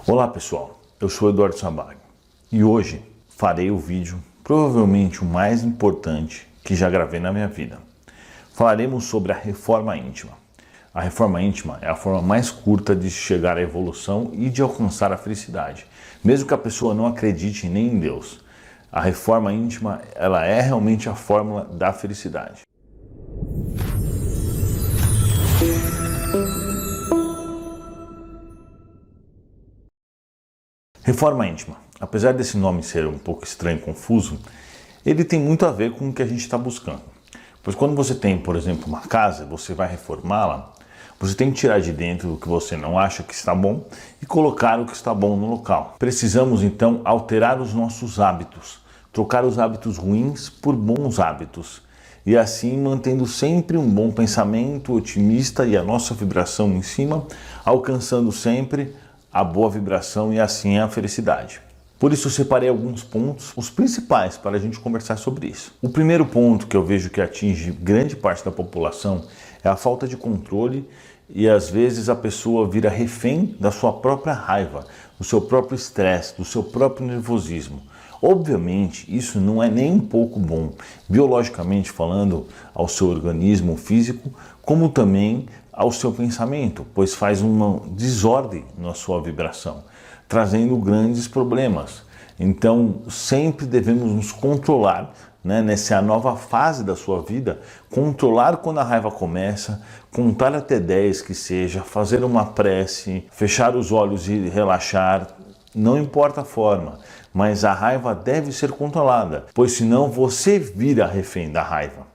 Olá pessoal, eu sou Eduardo Sabag e hoje farei o vídeo provavelmente o mais importante que já gravei na minha vida. Falaremos sobre a reforma íntima. A reforma íntima é a forma mais curta de chegar à evolução e de alcançar a felicidade, mesmo que a pessoa não acredite nem em Deus. A reforma íntima, ela é realmente a fórmula da felicidade. Reforma íntima, apesar desse nome ser um pouco estranho e confuso, ele tem muito a ver com o que a gente está buscando. Pois quando você tem, por exemplo, uma casa, você vai reformá-la, você tem que tirar de dentro o que você não acha que está bom e colocar o que está bom no local. Precisamos então alterar os nossos hábitos, trocar os hábitos ruins por bons hábitos e assim mantendo sempre um bom pensamento otimista e a nossa vibração em cima, alcançando sempre a boa vibração e assim a felicidade. Por isso eu separei alguns pontos, os principais, para a gente conversar sobre isso. O primeiro ponto que eu vejo que atinge grande parte da população é a falta de controle e às vezes a pessoa vira refém da sua própria raiva, do seu próprio estresse, do seu próprio nervosismo. Obviamente isso não é nem um pouco bom, biologicamente falando, ao seu organismo físico, como também ao seu pensamento, pois faz uma desordem na sua vibração, trazendo grandes problemas. Então sempre devemos nos controlar, nessa nova fase da sua vida, controlar quando a raiva começa, contar até 10 que seja, fazer uma prece, fechar os olhos e relaxar, não importa a forma, mas a raiva deve ser controlada, pois senão você vira refém da raiva.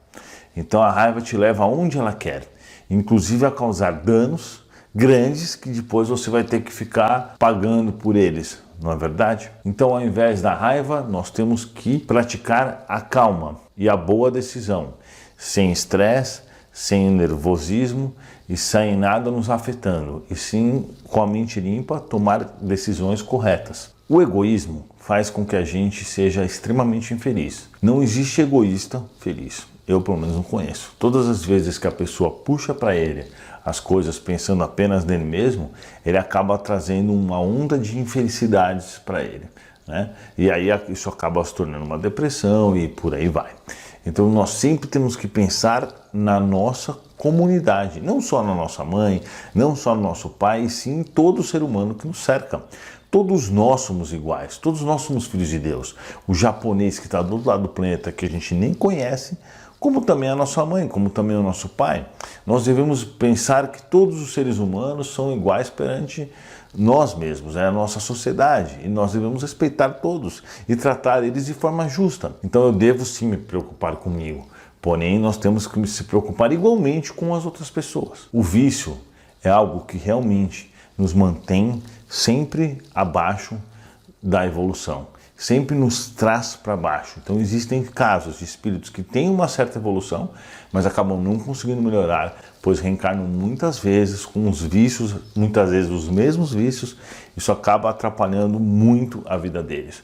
Então a raiva te leva aonde ela quer, inclusive a causar danos grandes que depois você vai ter que ficar pagando por eles, não é verdade? Então ao invés da raiva, nós temos que praticar a calma e a boa decisão, sem estresse, sem nervosismo e sem nada nos afetando, e sim com a mente limpa tomar decisões corretas. O egoísmo faz com que a gente seja extremamente infeliz. Não existe egoísta feliz. Eu pelo menos não conheço. Todas as vezes que a pessoa puxa para ele as coisas pensando apenas nele mesmo, ele acaba trazendo uma onda de infelicidades para ele, E aí isso acaba se tornando uma depressão e por aí vai. Então nós sempre temos que pensar na nossa comunidade, não só na nossa mãe, não só no nosso pai, e sim em todo ser humano que nos cerca. Todos nós somos iguais, todos nós somos filhos de Deus. O japonês que está do outro lado do planeta, que a gente nem conhece, como também a nossa mãe, como também o nosso pai. Nós devemos pensar que todos os seres humanos são iguais perante nós mesmos, a nossa sociedade, e nós devemos respeitar todos e tratar eles de forma justa. Então eu devo sim me preocupar comigo, porém nós temos que se preocupar igualmente com as outras pessoas. O vício é algo que realmente nos mantém sempre abaixo da evolução, sempre nos traz para baixo. Então existem casos de espíritos que têm uma certa evolução, mas acabam não conseguindo melhorar, pois reencarnam muitas vezes com os vícios, muitas vezes os mesmos vícios, isso acaba atrapalhando muito a vida deles.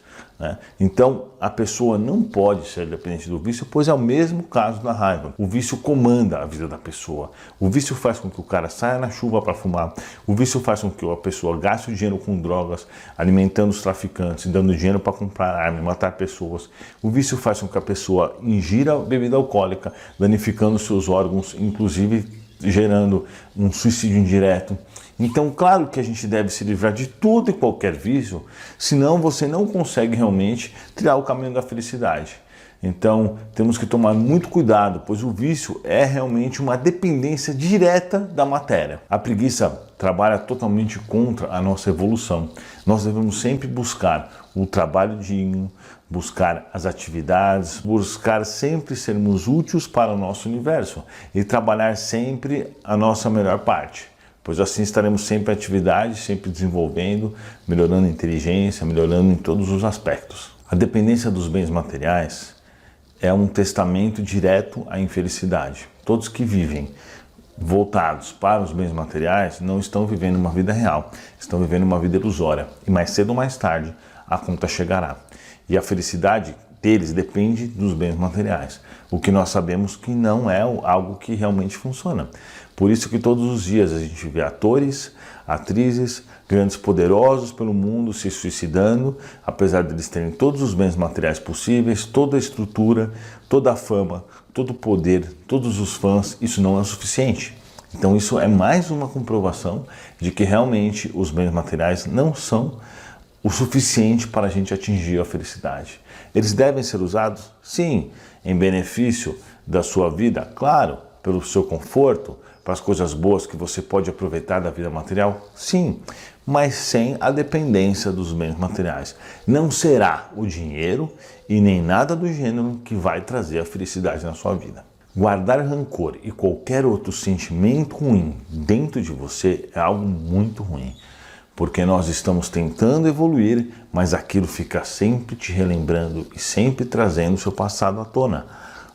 Então a pessoa não pode ser dependente do vício, pois é o mesmo caso da raiva. O vício comanda a vida da pessoa. O vício faz com que o cara saia na chuva para fumar. O vício faz com que a pessoa gaste o dinheiro com drogas, alimentando os traficantes, dando dinheiro para comprar arma e matar pessoas. O vício faz com que a pessoa ingira bebida alcoólica, danificando seus órgãos, inclusive gerando um suicídio indireto. Então, claro que a gente deve se livrar de todo e qualquer vício, senão você não consegue realmente tirar o caminho da felicidade. Então, temos que tomar muito cuidado, pois o vício é realmente uma dependência direta da matéria. A preguiça trabalha totalmente contra a nossa evolução. Nós devemos sempre buscar o trabalho digno, buscar as atividades, buscar sempre sermos úteis para o nosso universo e trabalhar sempre a nossa melhor parte, pois assim estaremos sempre em atividade, sempre desenvolvendo, melhorando a inteligência, melhorando em todos os aspectos. A dependência dos bens materiais é um testamento direto à infelicidade. Todos que vivem voltados para os bens materiais não estão vivendo uma vida real, estão vivendo uma vida ilusória. E mais cedo ou mais tarde a conta chegará. E a felicidade, deles depende dos bens materiais, o que nós sabemos que não é algo que realmente funciona. Por isso que todos os dias a gente vê atores, atrizes, grandes poderosos pelo mundo se suicidando, apesar de eles terem todos os bens materiais possíveis, toda a estrutura, toda a fama, todo o poder, todos os fãs, isso não é o suficiente. Então isso é mais uma comprovação de que realmente os bens materiais não são o suficiente para a gente atingir a felicidade. Eles devem ser usados, sim, em benefício da sua vida, claro, pelo seu conforto, para as coisas boas que você pode aproveitar da vida material, sim, mas sem a dependência dos bens materiais. Não será o dinheiro e nem nada do gênero que vai trazer a felicidade na sua vida. Guardar rancor e qualquer outro sentimento ruim dentro de você é algo muito ruim, porque nós estamos tentando evoluir, mas aquilo fica sempre te relembrando e sempre trazendo o seu passado à tona.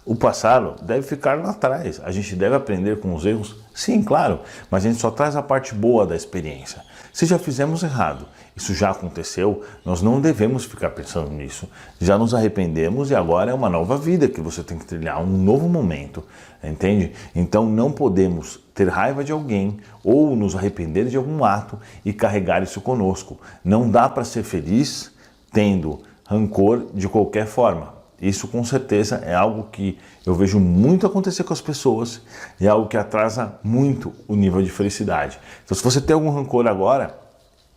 O passado deve ficar lá atrás, a gente deve aprender com os erros, sim, claro, mas a gente só traz a parte boa da experiência. Se já fizemos errado, isso já aconteceu, nós não devemos ficar pensando nisso. Já nos arrependemos e agora é uma nova vida que você tem que trilhar, um novo momento, entende? Então não podemos ter raiva de alguém ou nos arrepender de algum ato e carregar isso conosco. Não dá para ser feliz tendo rancor de qualquer forma. Isso com certeza é algo que eu vejo muito acontecer com as pessoas e é algo que atrasa muito o nível de felicidade. Então se você tem algum rancor agora,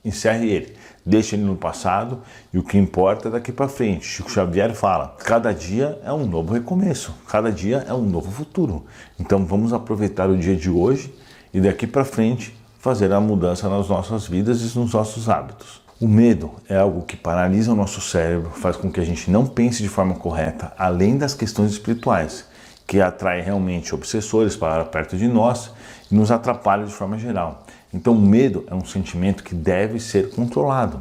encerre ele, deixe ele no passado e o que importa é daqui para frente. Chico Xavier fala, cada dia é um novo recomeço, cada dia é um novo futuro. Então vamos aproveitar o dia de hoje e daqui para frente fazer a mudança nas nossas vidas e nos nossos hábitos. O medo é algo que paralisa o nosso cérebro, faz com que a gente não pense de forma correta, além das questões espirituais, que atrai realmente obsessores para perto de nós e nos atrapalha de forma geral. Então o medo é um sentimento que deve ser controlado.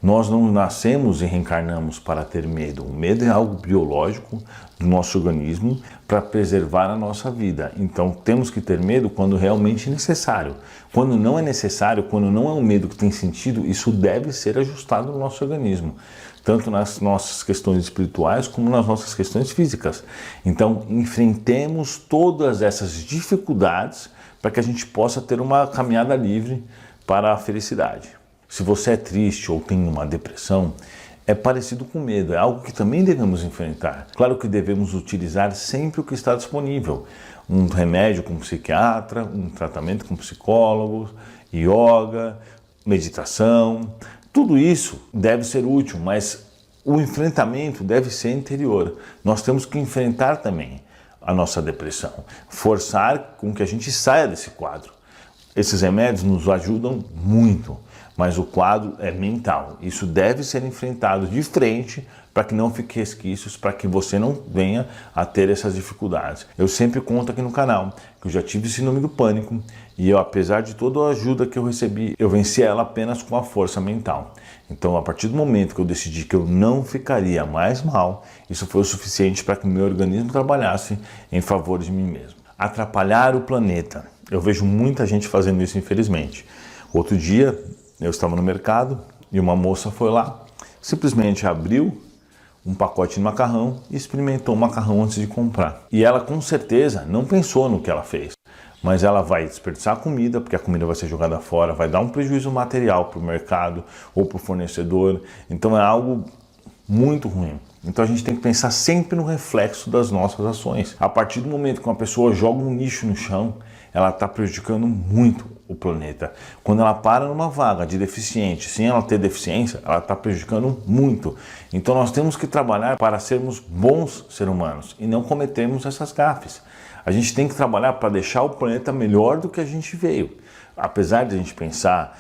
Nós não nascemos e reencarnamos para ter medo. O medo é algo biológico do nosso organismo para preservar a nossa vida. Então temos que ter medo quando realmente é necessário. Quando não é necessário, quando não é um medo que tem sentido, isso deve ser ajustado no nosso organismo. Tanto nas nossas questões espirituais como nas nossas questões físicas. Então enfrentemos todas essas dificuldades para que a gente possa ter uma caminhada livre para a felicidade. Se você é triste ou tem uma depressão, é parecido com medo, é algo que também devemos enfrentar. Claro que devemos utilizar sempre o que está disponível. Um remédio com psiquiatra, um tratamento com psicólogos, yoga, meditação. Tudo isso deve ser útil, mas o enfrentamento deve ser interior. Nós temos que enfrentar também a nossa depressão, forçar com que a gente saia desse quadro. Esses remédios nos ajudam muito, mas o quadro é mental. Isso deve ser enfrentado de frente para que não fique resquícios, para que você não venha a ter essas dificuldades. Eu sempre conto aqui no canal que eu já tive síndrome do pânico e eu, apesar de toda a ajuda que eu recebi, eu venci ela apenas com a força mental. Então, a partir do momento que eu decidi que eu não ficaria mais mal, isso foi o suficiente para que o meu organismo trabalhasse em favor de mim mesmo. Atrapalhar o planeta. Eu vejo muita gente fazendo isso, infelizmente. Outro dia, eu estava no mercado e uma moça foi lá, simplesmente abriu um pacote de macarrão e experimentou o macarrão antes de comprar. E ela com certeza não pensou no que ela fez, mas ela vai desperdiçar a comida, porque a comida vai ser jogada fora, vai dar um prejuízo material para o mercado ou para o fornecedor. Então é algo muito ruim. Então a gente tem que pensar sempre no reflexo das nossas ações. A partir do momento que uma pessoa joga um lixo no chão, ela está prejudicando muito o planeta. Quando ela para numa vaga de deficiente, sem ela ter deficiência, ela está prejudicando muito. Então nós temos que trabalhar para sermos bons seres humanos e não cometermos essas gafes. A gente tem que trabalhar para deixar o planeta melhor do que a gente veio. Apesar de a gente pensar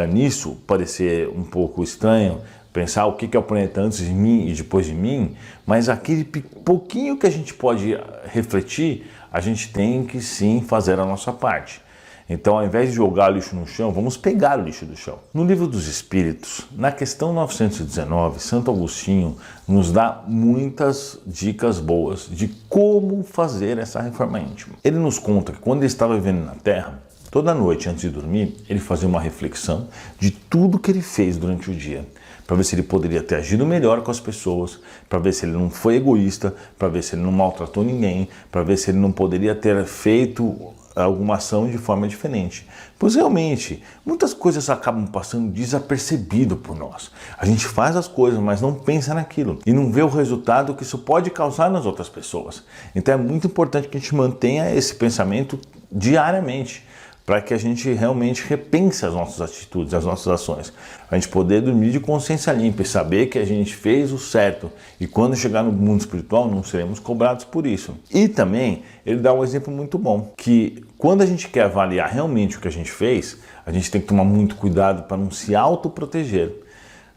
nisso, parecer um pouco estranho, pensar o que é o planeta antes de mim e depois de mim, mas aquele pouquinho que a gente pode refletir, a gente tem que sim fazer a nossa parte. Então, ao invés de jogar lixo no chão, vamos pegar o lixo do chão. No Livro dos Espíritos, na questão 919, Santo Agostinho nos dá muitas dicas boas de como fazer essa reforma íntima. Ele nos conta que quando ele estava vivendo na Terra, toda noite antes de dormir, ele fazia uma reflexão de tudo que ele fez durante o dia, para ver se ele poderia ter agido melhor com as pessoas, para ver se ele não foi egoísta, para ver se ele não maltratou ninguém, para ver se ele não poderia ter feito alguma ação de forma diferente. Pois realmente, muitas coisas acabam passando desapercebido por nós. A gente faz as coisas, mas não pensa naquilo e não vê o resultado que isso pode causar nas outras pessoas. Então é muito importante que a gente mantenha esse pensamento diariamente, para que a gente realmente repense as nossas atitudes, as nossas ações. A gente poder dormir de consciência limpa e saber que a gente fez o certo. E quando chegar no mundo espiritual, não seremos cobrados por isso. E também, ele dá um exemplo muito bom, que quando a gente quer avaliar realmente o que a gente fez, a gente tem que tomar muito cuidado para não se autoproteger.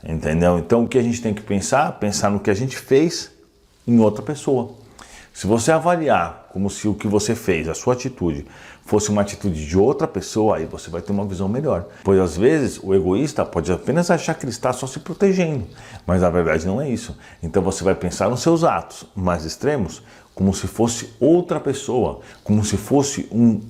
Entendeu? Então, o que a gente tem que pensar? Pensar no que a gente fez em outra pessoa. Se você avaliar como se o que você fez, a sua atitude, fosse uma atitude de outra pessoa, aí você vai ter uma visão melhor. Pois às vezes o egoísta pode apenas achar que ele está só se protegendo, mas na verdade não é isso. Então você vai pensar nos seus atos mais extremos como se fosse outra pessoa, como se fosse um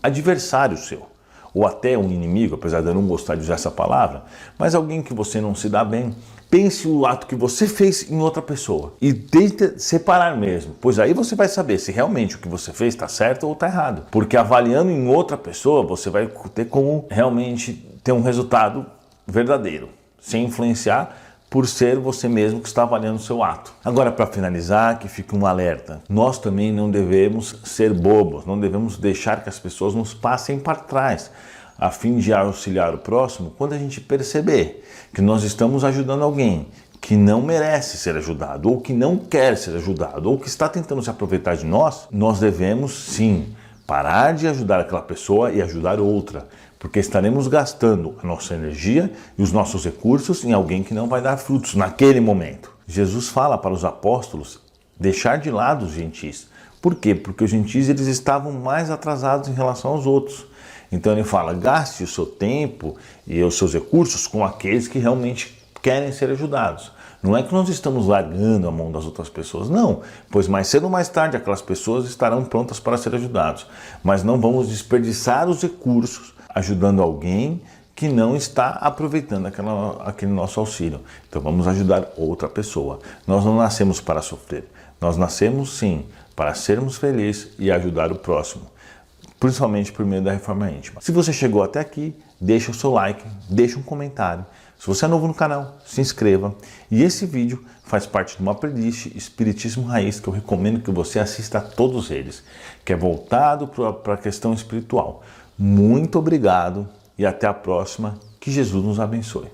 adversário seu, ou até um inimigo, apesar de eu não gostar de usar essa palavra, mas alguém que você não se dá bem. Pense o ato que você fez em outra pessoa e tente separar mesmo, pois aí você vai saber se realmente o que você fez está certo ou está errado. Porque avaliando em outra pessoa, você vai ter como realmente ter um resultado verdadeiro, sem influenciar por ser você mesmo que está avaliando o seu ato. Agora, para finalizar, que fique um alerta. Nós também não devemos ser bobos, não devemos deixar que as pessoas nos passem para trás, a fim de auxiliar o próximo. Quando a gente perceber que nós estamos ajudando alguém que não merece ser ajudado, ou que não quer ser ajudado, ou que está tentando se aproveitar de nós, nós devemos sim parar de ajudar aquela pessoa e ajudar outra, porque estaremos gastando a nossa energia e os nossos recursos em alguém que não vai dar frutos naquele momento. Jesus fala para os apóstolos deixar de lado os gentis. Por quê? Porque os gentis eles estavam mais atrasados em relação aos outros. Então ele fala, gaste o seu tempo e os seus recursos com aqueles que realmente querem ser ajudados. Não é que nós estamos largando a mão das outras pessoas, não. Pois mais cedo ou mais tarde aquelas pessoas estarão prontas para ser ajudadas. Mas não vamos desperdiçar os recursos ajudando alguém que não está aproveitando aquele nosso auxílio. Então vamos ajudar outra pessoa. Nós não nascemos para sofrer. Nós nascemos sim para sermos felizes e ajudar o próximo, principalmente por meio da reforma íntima. Se você chegou até aqui, deixa o seu like, deixa um comentário. Se você é novo no canal, se inscreva. E esse vídeo faz parte de uma playlist Espiritismo Raiz que eu recomendo que você assista a todos eles, que é voltado para a questão espiritual. Muito obrigado e até a próxima. Que Jesus nos abençoe.